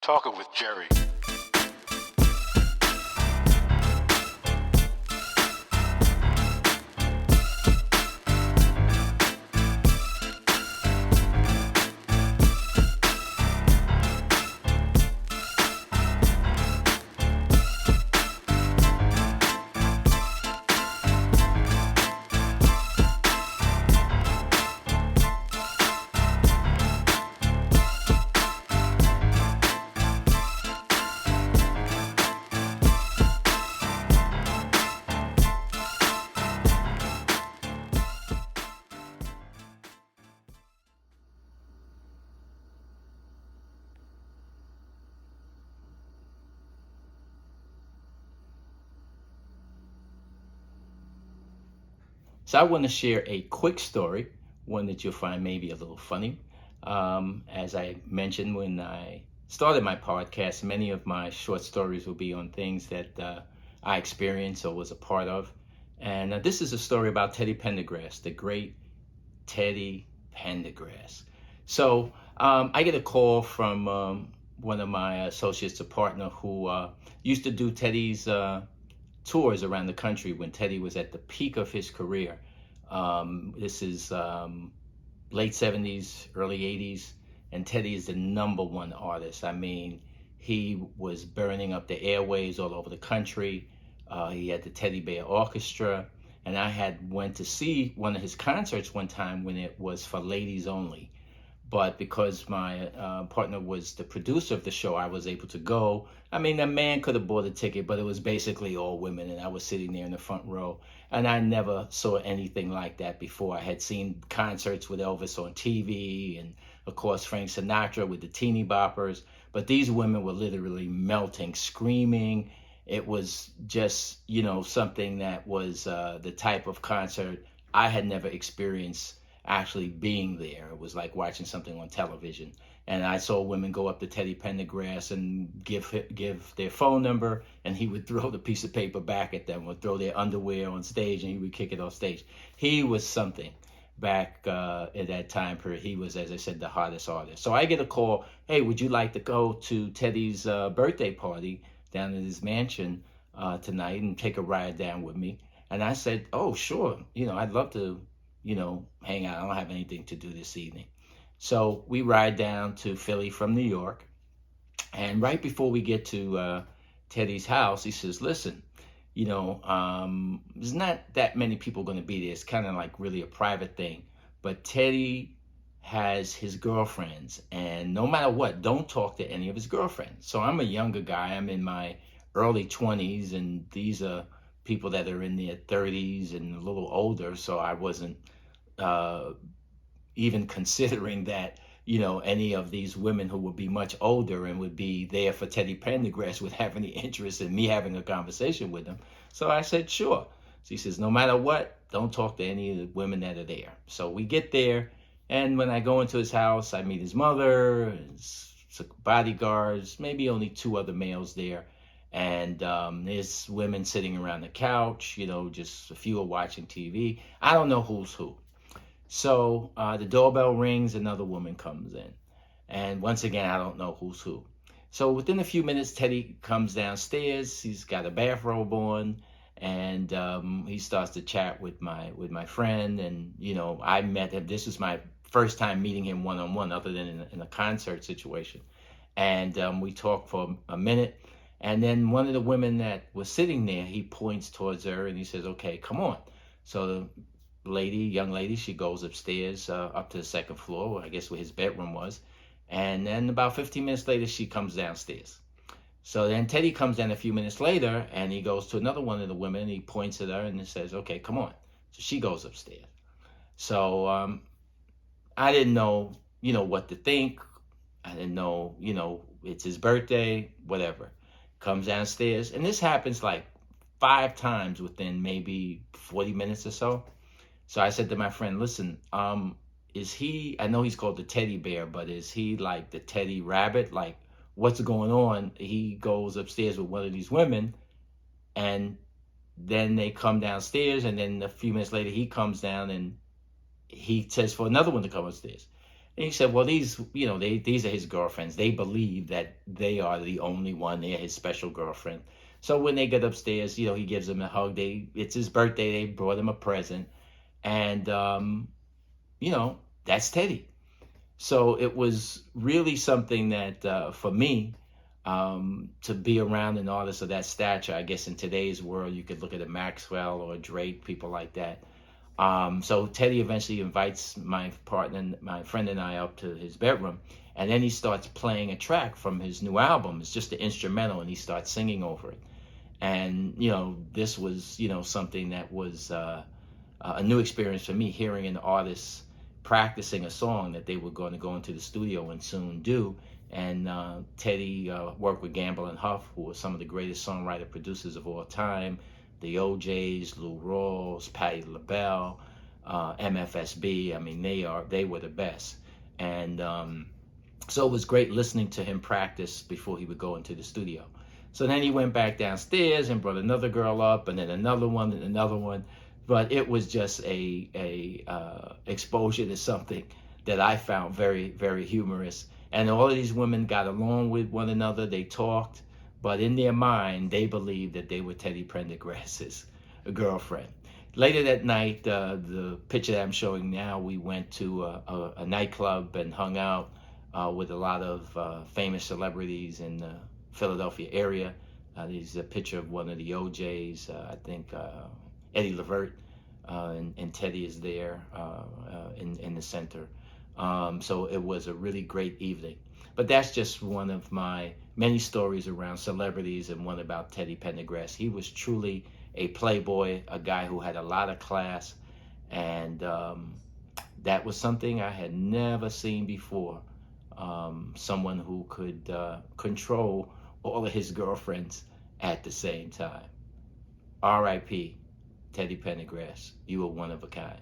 Talking with Jerry. So I want to share a quick story, one that you'll find maybe a little funny. As I mentioned when I started my podcast, many of my short stories will be on things that I experienced or was a part of. And this is a story about Teddy Pendergrass, the great Teddy Pendergrass. So I get a call from one of my associates, a partner who used to do Teddy's tours around the country when Teddy was at the peak of his career. This is late 70s, early 80s, and Teddy is the number one artist. I mean, he was burning up the airwaves all over the country. He had the Teddy Bear Orchestra, and I had went to see one of his concerts one time when it was for ladies only. But because my partner was the producer of the show, I was able to go. I mean, a man could have bought a ticket, but it was basically all women, and I was sitting there in the front row. And I never saw anything like that before. I had seen concerts with Elvis on TV, and of course Frank Sinatra with the Teeny Boppers. But these women were literally melting, screaming. It was just, something that was the type of concert I had never experienced actually being there. It was like watching something on television. And I saw women go up to Teddy Pendergrass and give their phone number, and he would throw the piece of paper back at them, or throw their underwear on stage, and he would kick it off stage. He was something back at that time period. He was, as I said, the hottest artist. So I get a call, hey, would you like to go to Teddy's birthday party down at his mansion tonight and take a ride down with me? And I said, oh, sure. I'd love to hang out. I don't have anything to do this evening. So we ride down to Philly from New York. And right before we get to Teddy's house, he says, listen, there's not that many people going to be there. It's kind of like really a private thing. But Teddy has his girlfriends. And no matter what, don't talk to any of his girlfriends. So I'm a younger guy. I'm in my early 20s. And these are people that are in their 30s and a little older. So I wasn't even considering that, any of these women who would be much older and would be there for Teddy Pendergrass would have any interest in me having a conversation with them. So I said, sure. So he says, no matter what, don't talk to any of the women that are there. So we get there, and when I go into his house, I meet his mother, his bodyguards, maybe only two other males there. And there's women sitting around the couch, just a few are watching TV. I don't know who's who. So the doorbell rings, another woman comes in. And once again, I don't know who's who. So within a few minutes, Teddy comes downstairs. He's got a bathrobe on, and he starts to chat with my friend. And, I met him. This was my first time meeting him one-on-one, other than in a concert situation. And we talked for a minute. And then one of the women that was sitting there, he points towards her and he says, okay, come on. So the young lady, she goes upstairs up to the second floor, I guess where his bedroom was. And then about 15 minutes later, she comes downstairs. So then Teddy comes down a few minutes later and he goes to another one of the women and he points at her and he says, okay, come on. So she goes upstairs. So I didn't know, what to think. I didn't know, it's his birthday, whatever. Comes downstairs, and this happens like 5 times within maybe 40 minutes or so. So I said to my friend, listen, is he, I know he's called the teddy bear, but is he like the teddy rabbit? Like, what's going on? He goes upstairs with one of these women, and then they come downstairs, and then a few minutes later he comes down and he says for another one to come upstairs. And he said, well, these are his girlfriends. They believe that they are the only one. They're his special girlfriend. So when they get upstairs, he gives them a hug. It's his birthday. They brought him a present, and that's Teddy. So it was really something that, for me, to be around an artist of that stature. I guess in today's world, you could look at a Maxwell or a Drake, people like that. So Teddy eventually invites my partner, my friend and I up to his bedroom, and then he starts playing a track from his new album. It's just the instrumental, and he starts singing over it. And this was something that was a new experience for me, hearing an artist practicing a song that they were going to go into the studio and soon do. And Teddy worked with Gamble and Huff, who were some of the greatest songwriter producers of all time. The OJs, Lou Rawls, Patti LaBelle, MFSB. I mean, they were the best. And so it was great listening to him practice before he would go into the studio. So then he went back downstairs and brought another girl up, and then another one, and another one. But it was just a exposure to something that I found very, very humorous. And all of these women got along with one another. They talked, but in their mind, they believed that they were Teddy Pendergrass's girlfriend. Later that night, the picture that I'm showing now, we went to a nightclub and hung out with a lot of famous celebrities in the Philadelphia area. There's a picture of one of the OJs, I think Eddie Levert, and Teddy is there in the center. So it was a really great evening. But that's just one of my many stories around celebrities, and one about Teddy Pendergrass. He was truly a playboy, a guy who had a lot of class, and that was something I had never seen before. Someone who could control all of his girlfriends at the same time. R.I.P. Teddy Pendergrass. You were one of a kind.